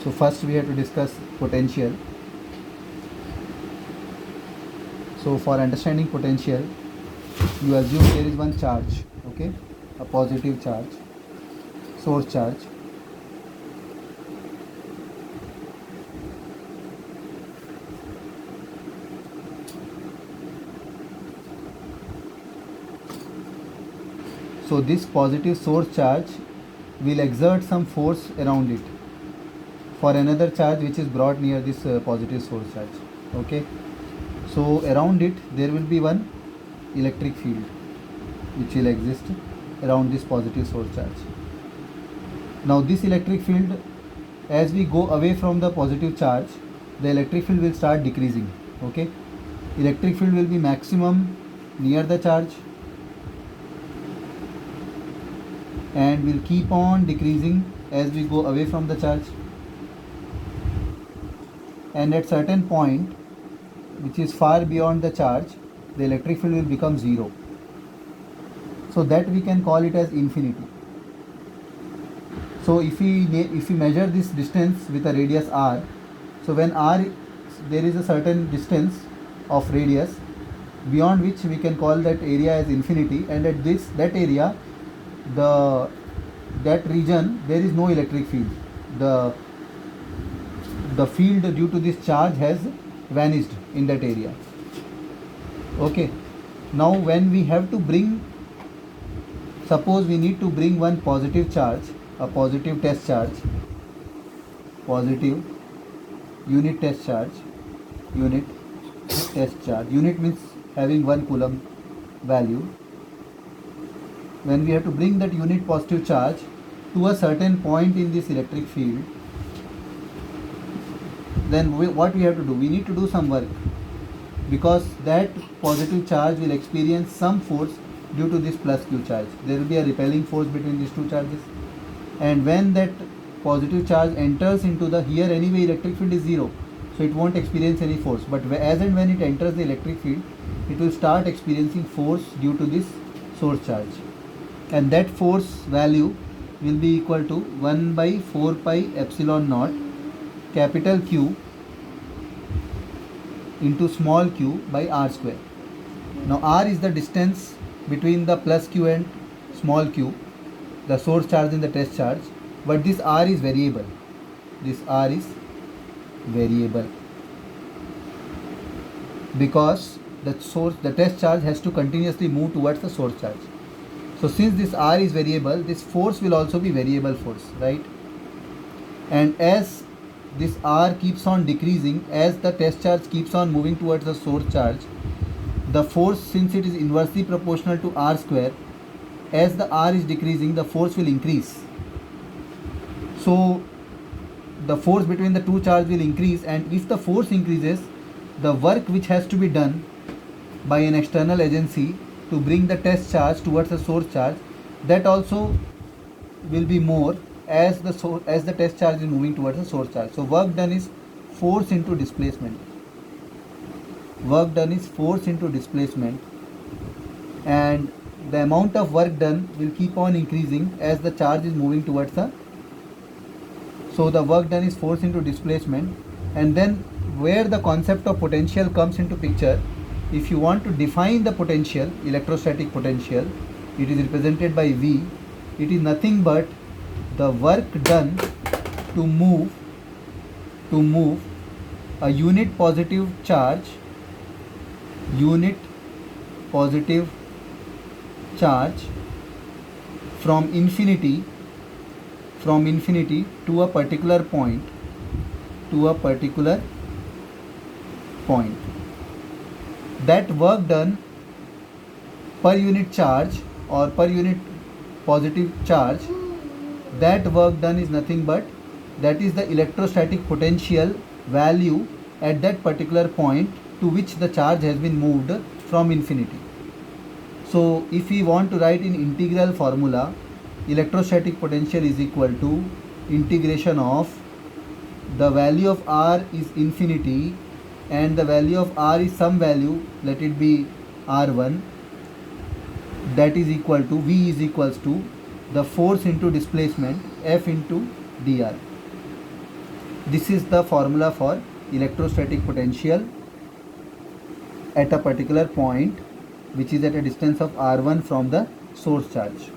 So first we have to discuss potential. So for understanding potential, you assume there is one charge, okay, a positive charge, source charge. So this positive source charge will exert some force around it for another charge which is brought near this positive source charge, okay. So around it there will be one electric field which will exist around this positive source charge. Now this electric field, as we go away from the positive charge, the electric field will start decreasing, okay. Electric field will be maximum near the charge and will keep on decreasing as we go away from the charge, and at certain point which is far beyond the charge, the electric field will become zero. So that we can call it as infinity. So if we measure this distance with a radius r, so when r, there is a certain distance of radius beyond which we can call that area as infinity, and at that area, that region, there is no electric field. The field due to this charge has vanished in that area, okay. Now when we have to bring, suppose we need to bring one positive charge, a positive test charge, positive unit test charge, unit means having 1 coulomb value. When we have to bring that unit positive charge to a certain point in this electric field, then what we have to do? We need to do some work, because that positive charge will experience some force due to this plus q charge. There will be a repelling force between these two charges, and when that positive charge enters into the, here anyway electric field is zero, so it won't experience any force, but as and when it enters the electric field, it will start experiencing force due to this source charge, and that force value will be equal to 1 by 4 pi epsilon naught capital Q into small q by r square. Now r is the distance between the plus q and small q, the source charge and the test charge, but this r is variable. This r is variable because the test charge has to continuously move towards the source charge. So since this r is variable, this force will also be variable force, right? And as this r keeps on decreasing, as the test charge keeps on moving towards the source charge, the force, since it is inversely proportional to r square, as the r is decreasing, the force will increase. So the force between the two charges will increase, and if the force increases, the work which has to be done by an external agency to bring the test charge towards the source charge, that also will be more as the test charge is moving towards the source charge. So work done is force into displacement. Work done is force into displacement, and the amount of work done will keep on increasing as the charge is moving towards the. So the work done is force into displacement, and then where the concept of potential comes into picture, if you want to define the potential, electrostatic potential, it is represented by V. It is nothing but the work done to move a unit positive charge from infinity to a particular point, that work done per unit charge or per unit positive charge, that work done is nothing but, that is the electrostatic potential value at that particular point to which the charge has been moved from infinity. So if we want to write in integral formula, electrostatic potential is equal to integration of, the value of r is infinity and the value of r is some value, let it be r1, that is equal to, V is equals to the force into displacement F into dr. This is the formula for electrostatic potential at a particular point which is at a distance of r1 from the source charge.